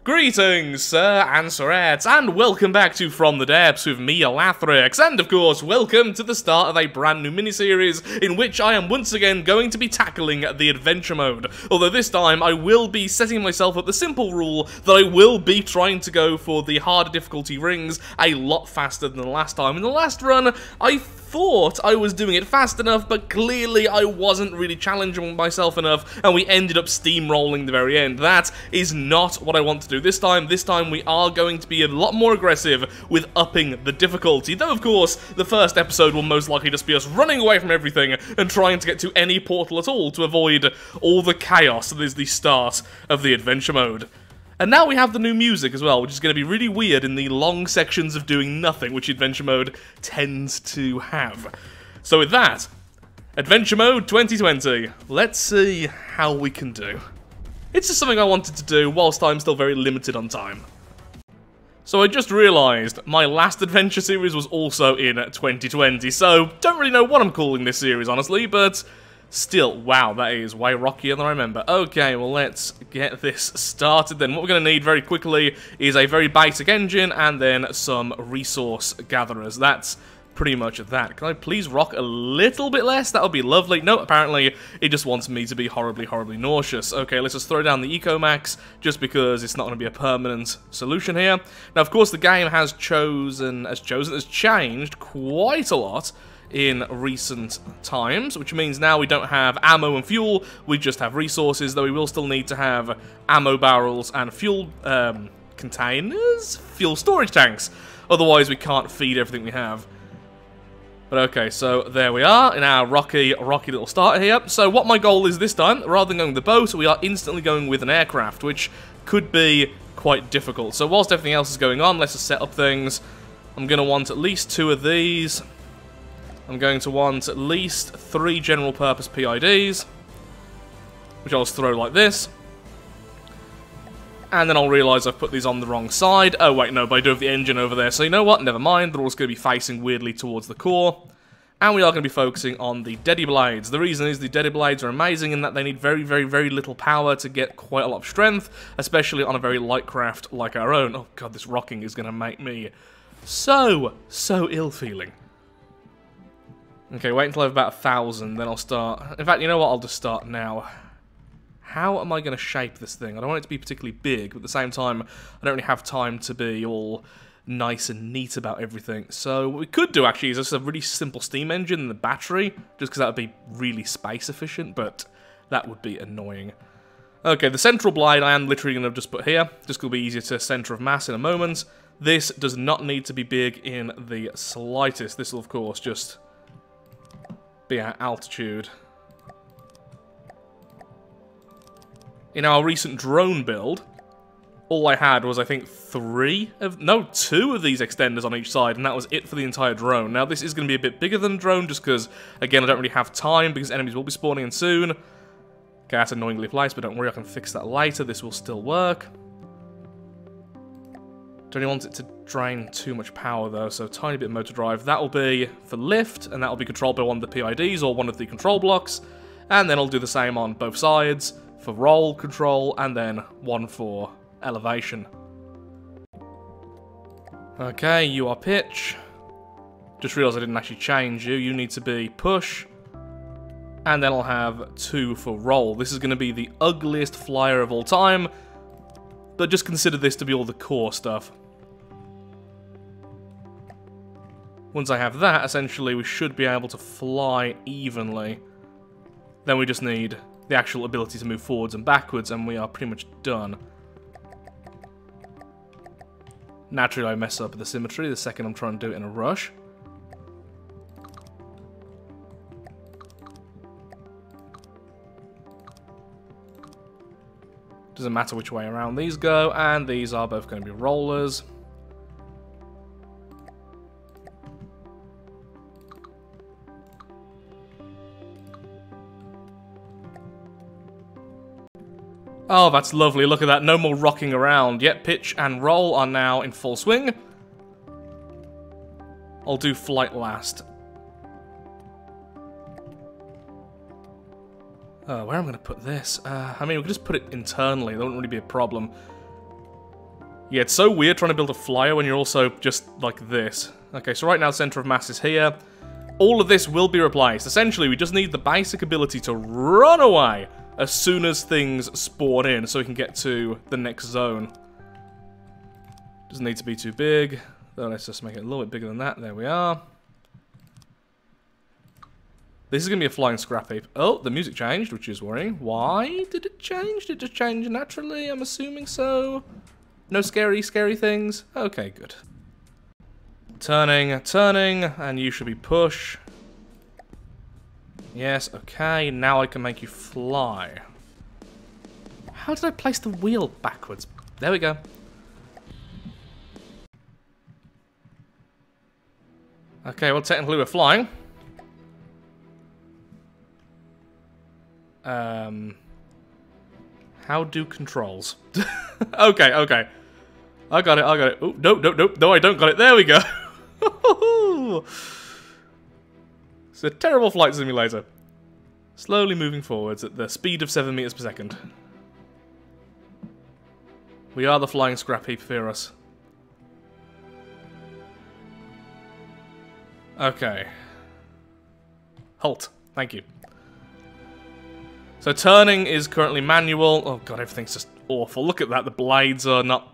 Greetings, sir and sirettes, and welcome back to From the Depths with me, Alathrix, and of course, welcome to the start of a brand new miniseries in which I am once again going to be tackling the adventure mode. Although this time, I will be setting myself up the simple rule that I will be trying to go for the harder difficulty rings a lot faster than the last time. In the last run, I thought I was doing it fast enough, but clearly I wasn't really challenging myself enough, and we ended up steamrolling the very end. That is not what I want to do this time. This time we are going to be a lot more aggressive with upping the difficulty, though of course the first episode will most likely just be us running away from everything and trying to get to any portal at all to avoid all the chaos that is the start of the adventure mode. And now we have the new music as well, which is going to be really weird in the long sections of doing nothing, which adventure mode tends to have. So with that, adventure mode 2020, let's see how we can do. It's just something I wanted to do whilst I'm still very limited on time. So I just realised my last adventure series was also in 2020, so don't really know what I'm calling this series honestly, but still, wow, that is way rockier than I remember. Okay, well, let's get this started then. What we're going to need very quickly is a very basic engine and then some resource gatherers. That's pretty much that. Can I please rock a little bit less? That would be lovely. No, apparently it just wants me to be horribly, horribly nauseous. Okay, let's just throw down the Eco Max just because it's not going to be a permanent solution here. Now, of course, the game has changed quite a lot in recent times, which means now we don't have ammo and fuel, we just have resources, though we will still need to have ammo barrels and fuel containers? Fuel storage tanks. Otherwise we can't feed everything we have. But okay, so there we are, in our rocky little starter here. So what my goal is this time, rather than going with the boat, we are instantly going with an aircraft, which could be quite difficult. So whilst everything else is going on, let's just set up things. I'm going to want at least 2 of these. I'm going to want at least 3 general purpose PIDs, which I'll just throw like this. And then I'll realise I've put these on the wrong side. Oh wait, no, but I do have the engine over there, so you know what, never mind, they're all just going to be facing weirdly towards the core. And we are going to be focusing on the Deady Blades. The reason is the Deady Blades are amazing in that they need very, very, very little power to get quite a lot of strength, especially on a very light craft like our own. Oh god, this rocking is going to make me so ill-feeling. Okay, wait until I have about 1,000, then I'll start. In fact, you know what? I'll just start now. How am I going to shape this thing? I don't want it to be particularly big, but at the same time, I don't really have time to be all nice and neat about everything. So what we could do, actually, is just a really simple steam engine and the battery, just because that would be really space efficient, but that would be annoying. Okay, the central blade I am literally going to just put here, just going to be easier to center of mass in a moment. This does not need to be big in the slightest. This will, of course, just be at altitude. In our recent drone build, all I had was, I think, 2 of these extenders on each side, and that was it for the entire drone. Now, this is going to be a bit bigger than the drone, just because, again, I don't really have time, because enemies will be spawning in soon. Okay, that's annoyingly placed, but don't worry, I can fix that later. This will still work. Don't really want it to drain too much power though, so tiny bit of motor drive. That will be for lift, and that will be controlled by one of the PIDs or one of the control blocks. And then I'll do the same on both sides for roll control, and then one for elevation. Okay, you are pitch. Just realised I didn't actually change you. You need to be push. And then I'll have 2 for roll. This is going to be the ugliest flyer of all time, but just consider this to be all the core stuff. Once I have that, essentially, we should be able to fly evenly. Then we just need the actual ability to move forwards and backwards, and we are pretty much done. Naturally, I mess up the symmetry the second I'm trying to do it in a rush. Doesn't matter which way around these go, and these are both going to be rollers. Oh, that's lovely. Look at that. No more rocking around. Yep, pitch and roll are now in full swing. I'll do flight last. Where am I going to put this? I mean, we could just put it internally. That wouldn't really be a problem. Yeah, it's so weird trying to build a flyer when you're also just like this. Okay, so right now center of mass is here. All of this will be replaced. Essentially, we just need the basic ability to run away as soon as things spawn in so we can get to the next zone. Doesn't need to be too big. So let's just make it a little bit bigger than that. There we are. This is going to be a flying scrap heap. Oh, the music changed, which is worrying. Why did it change? Did it just change naturally? I'm assuming so. No scary things? Okay, good. Turning, and you should be push. Yes, okay, now I can make you fly. How did I place the wheel backwards? There we go. Okay, well, technically we're flying. How do controls? Okay. I got it. Oh, no, I don't got it. There we go. It's a terrible flight simulator. Slowly moving forwards at the speed of 7 meters per second. We are the flying scrap heap, fear us. Okay. Halt. Thank you. So turning is currently manual. Oh god, everything's just awful. Look at that, the blades are not...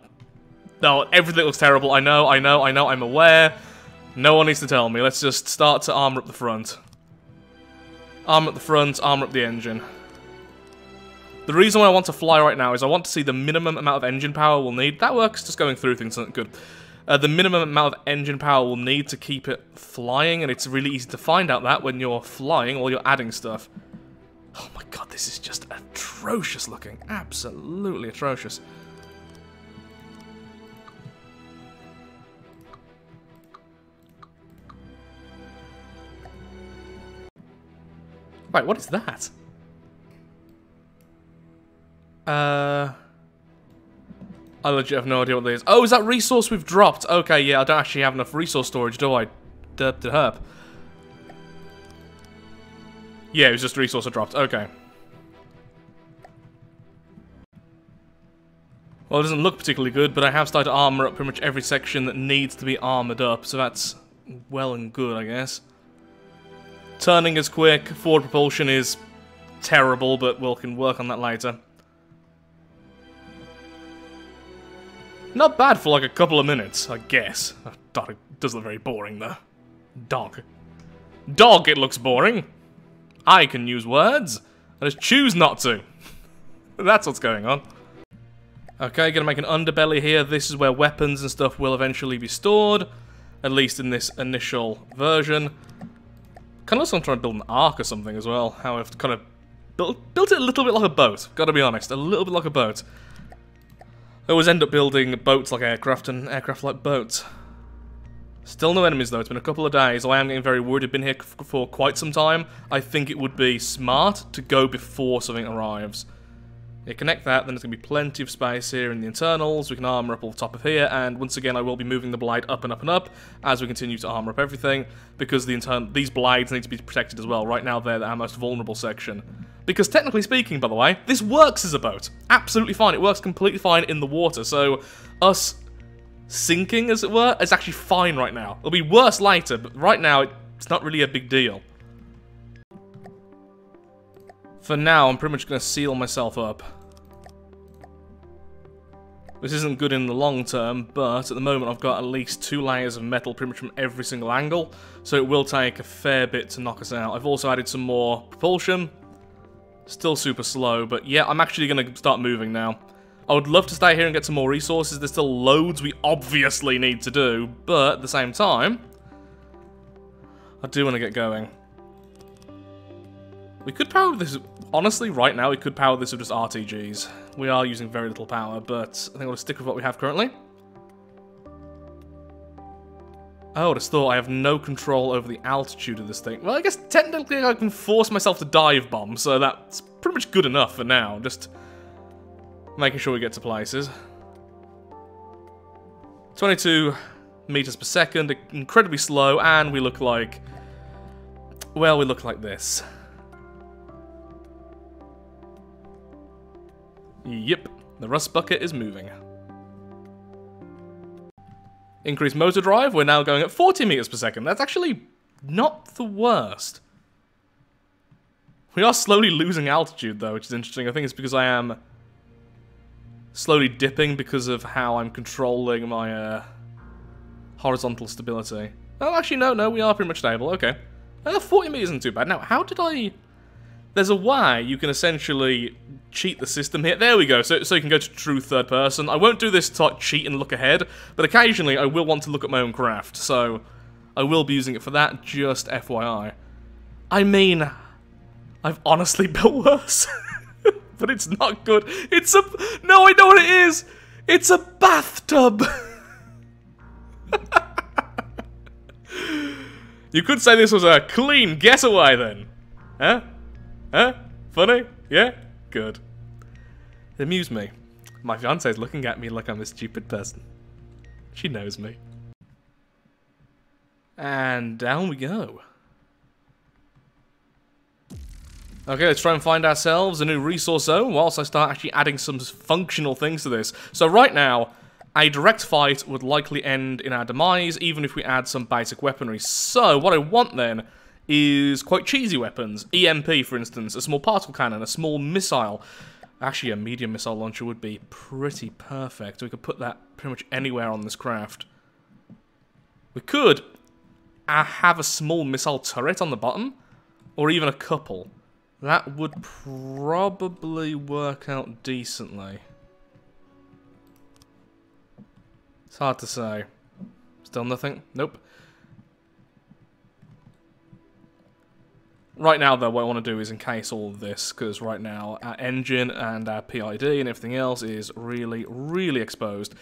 No, everything looks terrible. I know, I'm aware. No one needs to tell me. Let's just start to armor up the front. Armor up the front, armor up the engine. The reason why I want to fly right now is I want to see the minimum amount of engine power we'll need. That works, just going through things isn't good. The minimum amount of engine power we'll need to keep it flying, and it's really easy to find out that when you're flying or you're adding stuff. Oh my god, this is just atrocious looking. Absolutely atrocious. Right, what is that? I legit have no idea what that is. Oh, is that resource we've dropped? Okay, yeah, I don't actually have enough resource storage, do I? Derp to herp. Yeah, it was just resource I dropped. Okay. Well, it doesn't look particularly good, but I have started to armor up pretty much every section that needs to be armored up, so that's well and good, I guess. Turning is quick, forward propulsion is terrible, but we can work on that later. Not bad for like a couple of minutes, I guess. Dog does look very boring though. Dog, it looks boring. I can use words. I just choose not to. That's what's going on. Okay, gonna make an underbelly here. This is where weapons and stuff will eventually be stored. At least in this initial version. Kind of looks like I'm trying to build an ark or something as well. How I've kind of built it a little bit like a boat. Gotta be honest, a little bit like a boat. I always end up building boats like aircraft and aircraft like boats. Still no enemies though, it's been a couple of days. I am getting very worried, I've been here for quite some time. I think it would be smart to go before something arrives. Yeah, connect that, then there's going to be plenty of space here in the internals. We can armor up all the top of here, and once again I will be moving the blade up and up and up as we continue to armor up everything, because these blades need to be protected as well. Right now they're our most vulnerable section. Because technically speaking, by the way, this works as a boat. Absolutely fine, it works completely fine in the water, so us sinking, as it were, is actually fine right now. It'll be worse later, but right now it's not really a big deal. For now, I'm pretty much going to seal myself up. This isn't good in the long term, but at the moment I've got at least 2 layers of metal pretty much from every single angle, so it will take a fair bit to knock us out. I've also added some more propulsion. Still super slow, but yeah, I'm actually going to start moving now. I would love to stay here and get some more resources. There's still loads we obviously need to do, but at the same time, I do want to get going. We could power this, honestly, right now, we could power this with just RTGs. We are using very little power, but I think I'll stick with what we have currently. Oh, I just thought I have no control over the altitude of this thing. Well, I guess technically I can force myself to dive bomb, so that's pretty much good enough for now. Just making sure we get to places. 22 meters per second, incredibly slow, and we look like... well, we look like this. Yep, the rust bucket is moving. Increased motor drive, we're now going at 40 meters per second. That's actually not the worst. We are slowly losing altitude, though, which is interesting. I think it's because I am slowly dipping because of how I'm controlling my horizontal stability. Oh, actually, no, we are pretty much stable. Okay. 40 meters isn't too bad. Now, how did I... There's a way you can essentially cheat the system here. There we go, so you can go to true third person. I won't do this to cheat and look ahead, but occasionally I will want to look at my own craft, so I will be using it for that, just FYI. I mean, I've honestly built worse, but it's not good. It's a... No, I know what it is! It's a bathtub! You could say this was a clean getaway then. Huh? Huh? Funny? Yeah? Good. It amused me. My fiance's looking at me like I'm a stupid person. She knows me. And down we go. Okay, let's try and find ourselves a new resource zone whilst I start actually adding some functional things to this. So right now, a direct fight would likely end in our demise, even if we add some basic weaponry. So what I want then is quite cheesy weapons. EMP, for instance, a small particle cannon, a small missile. Actually, a medium missile launcher would be pretty perfect. We could put that pretty much anywhere on this craft. We could have a small missile turret on the bottom, or even a couple. That would probably work out decently. It's hard to say. Still nothing? Nope. Right now, though, what I want to do is encase all of this, because right now our engine and our PID and everything else is really, really exposed.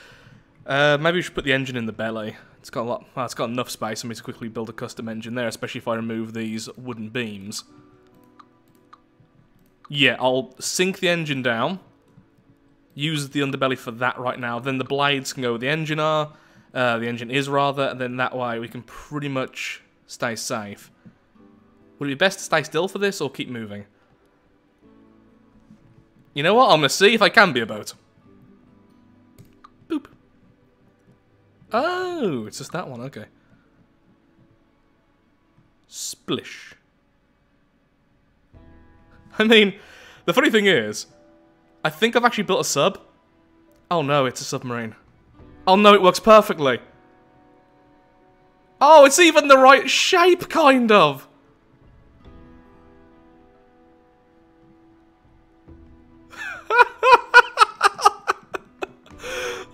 Maybe we should put the engine in the belly. It's got a lot. Well, it's got enough space for me to quickly build a custom engine there, especially if I remove these wooden beams. Yeah, I'll sink the engine down. Use the underbelly for that right now. Then the blades can go where the engine are. The engine is, rather. And then that way we can pretty much stay safe. Would it be best to stay still for this or keep moving? You know what? I'm going to see if I can be a boat. Boop. Oh, it's just that one. Okay. Splish. I mean, the funny thing is, I think I've actually built a sub. Oh no, it's a submarine. Oh no, it works perfectly. Oh, it's even the right shape, kind of.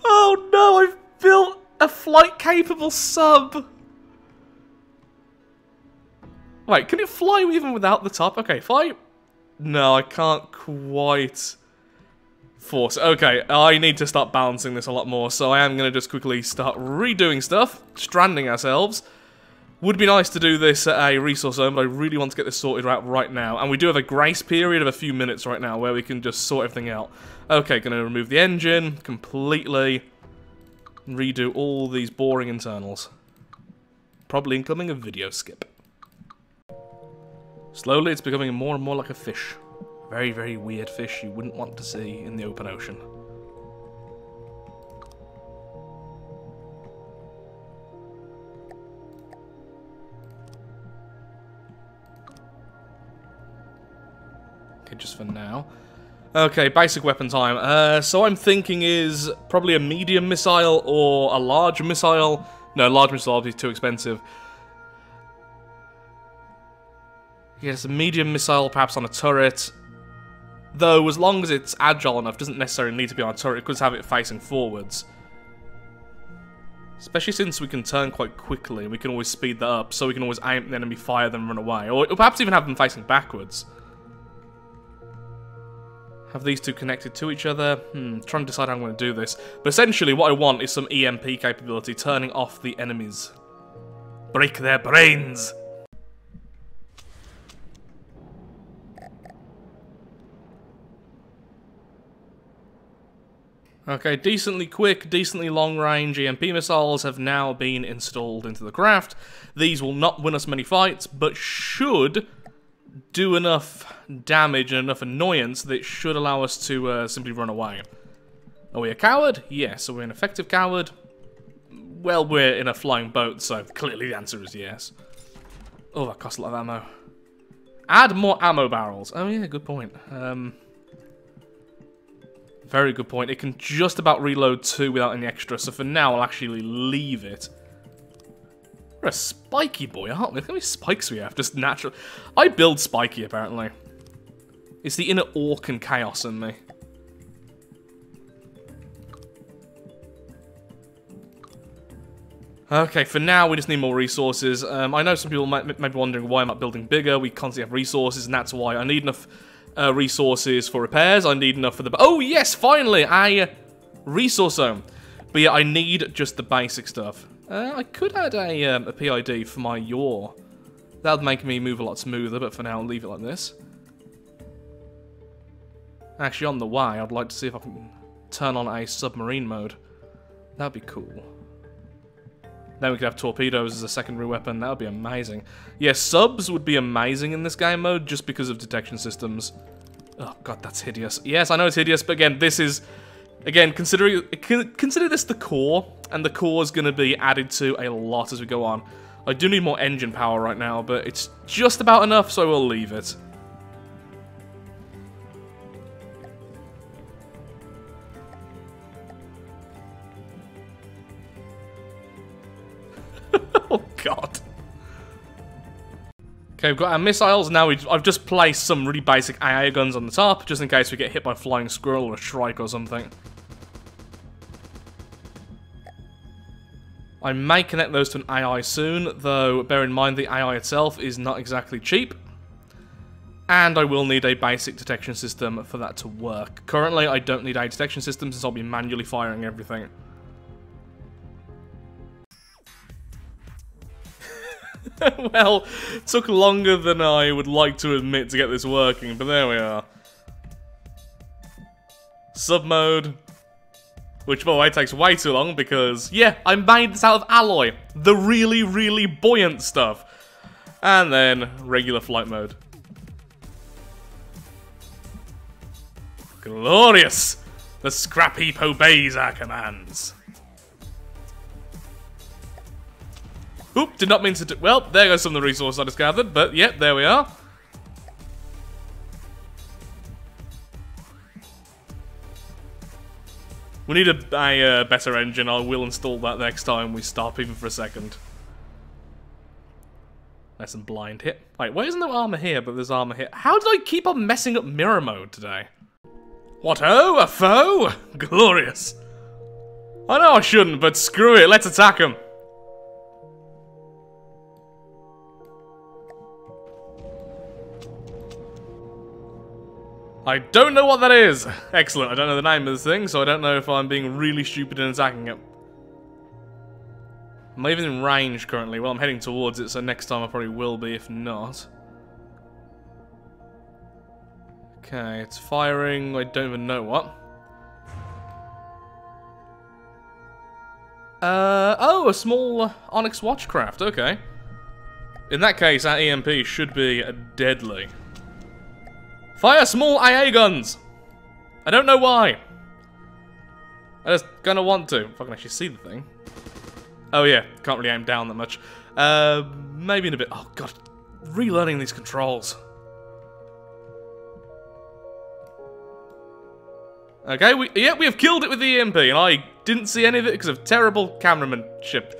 Oh no, I've built a flight-capable sub. Wait, can it fly even without the top? Okay, fly. No, I can't quite force it. Okay, I need to start balancing this a lot more, so I am going to just quickly start redoing stuff, stranding ourselves. Would be nice to do this at a resource zone, but I really want to get this sorted out right now. And we do have a grace period of a few minutes right now where we can just sort everything out. Okay, going to remove the engine completely. Redo all these boring internals. Probably incoming a video skip. Slowly, it's becoming more and more like a fish. Very, very weird fish you wouldn't want to see in the open ocean. Okay, just for now. Okay, basic weapon time. So I'm thinking is probably a medium missile or a large missile. No, large missile will be too expensive. Yes, a medium missile, perhaps on a turret. Though, as long as it's agile enough, doesn't necessarily need to be on a turret. It could have it facing forwards. Especially since we can turn quite quickly, and we can always speed that up, so we can always aim at the enemy, fire them, run away. Or perhaps even have them facing backwards. Have these two connected to each other? Trying to decide how I'm going to do this. But essentially, what I want is some EMP capability, turning off the enemies. Break their brains! Okay, decently quick, decently long-range EMP missiles have now been installed into the craft. These will not win us many fights, but should do enough damage and enough annoyance that it should allow us to simply run away. Are we a coward? Yes. Are we an effective coward? Well, we're in a flying boat, so clearly the answer is yes. Oh, that costs a lot of ammo. Add more ammo barrels. Oh yeah, good point. Very good point. It can just about reload 2 without any extra, so for now I'll actually leave it. We're a spiky boy, aren't we? Look how many spikes we have, just natural. I build spiky, apparently. It's the inner orc and chaos in me. Okay, for now we just need more resources. I know some people might be wondering why I'm not building bigger. We constantly have resources, and that's why I need enough resources for repairs. I need enough for the... Oh yes, finally! A resource zone. But yeah, I need just the basic stuff. I could add a PID for my yaw. That would make me move a lot smoother, but for now I'll leave it like this. Actually, on the way, I'd like to see if I can turn on a submarine mode. That'd be cool. Then we could have torpedoes as a secondary weapon. That would be amazing. Yeah, subs would be amazing in this game mode just because of detection systems. Oh god, that's hideous. Yes, I know it's hideous, but again, this is... Again, consider this the core, and the core is going to be added to a lot as we go on. I do need more engine power right now, but it's just about enough, so we'll leave it. Oh god. Okay, we've got our missiles. Now I've just placed some really basic AA guns on the top, just in case we get hit by a flying squirrel or a shrike or something. I may connect those to an AI soon, though bear in mind the AI itself is not exactly cheap. And I will need a basic detection system for that to work. Currently, I don't need a detection system since I'll be manually firing everything. Well, it took longer than I would like to admit to get this working, but there we are. Sub mode. Which, by the way, takes way too long because, yeah, I made this out of alloy. The really, really buoyant stuff. And then, regular flight mode. Glorious! The scrap heap obeys our commands. Oop, did not mean to do... Well, there goes some of the resources I just gathered, but, yep, there we are. We need a better engine. I will install that next time we stop, even for a second. Nice and blind hit. Wait, why isn't there armor here, but there's armor here? How did I keep on messing up mirror mode today? What-oh? A foe? Glorious. I know I shouldn't, but screw it. Let's attack him. I don't know what that is! Excellent, I don't know the name of this thing, so I don't know if I'm being really stupid in attacking it. I'm not even in range currently. Well, I'm heading towards it, so next time I probably will be, if not. Okay, it's firing, I don't even know what. Oh, a small Onyx Watchcraft, okay. In that case, our EMP should be deadly. Fire small AA guns! I don't know why. I just kinda want to. If I can actually see the thing. Oh yeah, can't really aim down that much. Maybe in a bit. Oh god, relearning these controls. Okay, we have killed it with the EMP, and I didn't see any of it because of terrible cameramanship.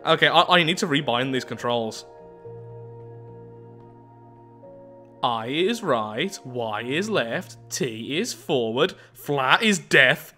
Okay, I need to rebind these controls. I is right, Y is left, T is forward, flat is death.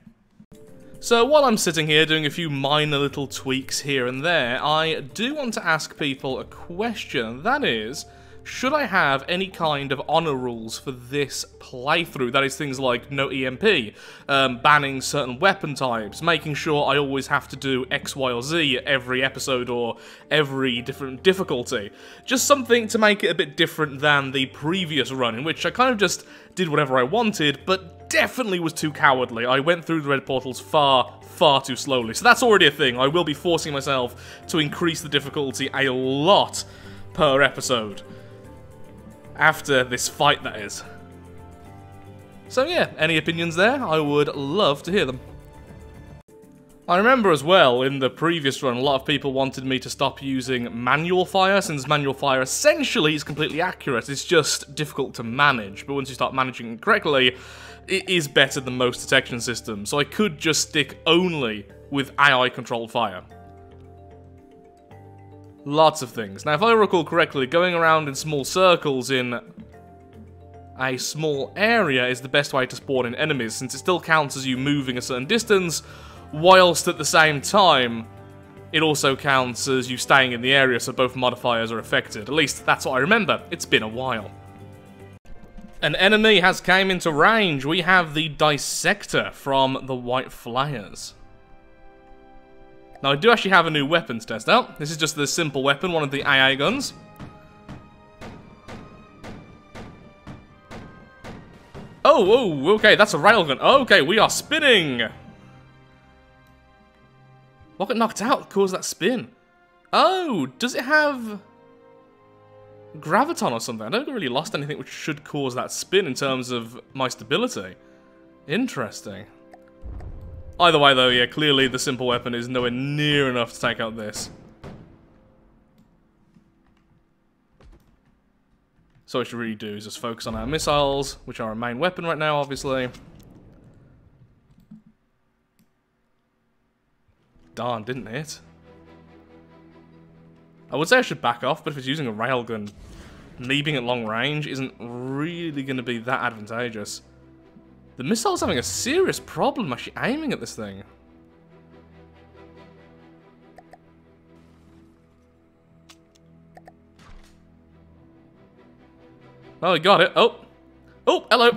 So while I'm sitting here doing a few minor little tweaks here and there, I do want to ask people a question. That is, should I have any kind of honor rules for this playthrough? That is things like no EMP, banning certain weapon types, making sure I always have to do X, Y, or Z every episode or every different difficulty. Just something to make it a bit different than the previous run, in which I kind of just did whatever I wanted, but definitely was too cowardly. I went through the red portals far, far too slowly. So that's already a thing. I will be forcing myself to increase the difficulty a lot per episode. After this fight, that is. So yeah, any opinions there? I would love to hear them. I remember as well, in the previous run, a lot of people wanted me to stop using manual fire, since manual fire essentially is completely accurate. It's just difficult to manage, but once you start managing it correctly, it is better than most detection systems. So I could just stick only with AI-controlled fire. Lots of things. Now, if I recall correctly, going around in small circles in a small area is the best way to spawn in enemies, since it still counts as you moving a certain distance, whilst at the same time, it also counts as you staying in the area, so both modifiers are affected. At least, that's what I remember. It's been a while. An enemy has came into range. We have the Dissector from the White Flyers. Now, I do actually have a new weapon to test out. This is just the simple weapon, one of the AA guns. Oh, okay, that's a railgun. Okay, we are spinning! What got knocked out caused that spin? Oh, does it have graviton or something? I don't think I really lost anything which should cause that spin in terms of my stability. Interesting. Either way though, yeah, clearly the simple weapon is nowhere near enough to take out this. So what we should really do is just focus on our missiles, which are our main weapon right now, obviously. Darn, didn't it? I would say I should back off, but if it's using a railgun, me being at long range isn't really going to be that advantageous. The missile's having a serious problem actually aiming at this thing. Oh, he got it. Oh, hello.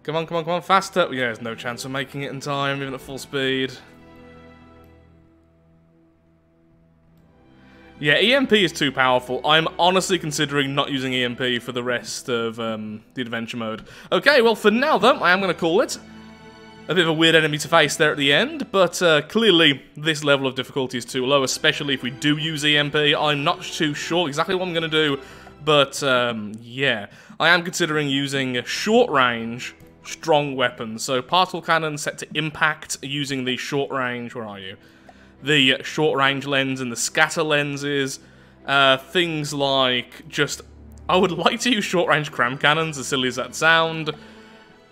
Come on, faster. Yeah, there's no chance of making it in time, even at full speed. Yeah, EMP is too powerful. I'm honestly considering not using EMP for the rest of the adventure mode. Okay, well, for now, though, I am going to call it. A bit of a weird enemy to face there at the end, but clearly this level of difficulty is too low, especially if we do use EMP. I'm not too sure exactly what I'm going to do, but yeah. I am considering using short-range, strong weapons. So particle cannon set to impact using the short-range, where are you? The short-range lens and the scatter lenses. Things like just... I would like to use short-range cram cannons, as silly as that sound.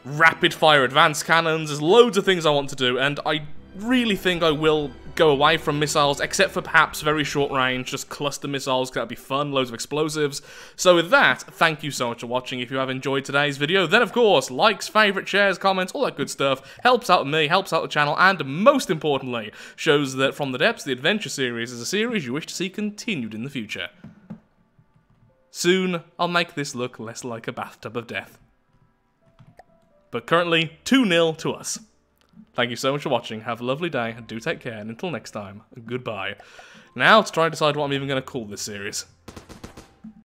Rapid-fire advanced cannons. There's loads of things I want to do, and I really think I will go away from missiles, except for perhaps very short range, just cluster missiles, 'cause that'd be fun, loads of explosives. So with that, thank you so much for watching. If you have enjoyed today's video, then of course, likes, favourites, shares, comments, all that good stuff, helps out me, helps out the channel, and most importantly, shows that From the Depths, the Adventure series, is a series you wish to see continued in the future. Soon, I'll make this look less like a bathtub of death. But currently, 2-0 to us. Thank you so much for watching, have a lovely day, and do take care, and until next time, goodbye. Now, to try and decide what I'm even going to call this series.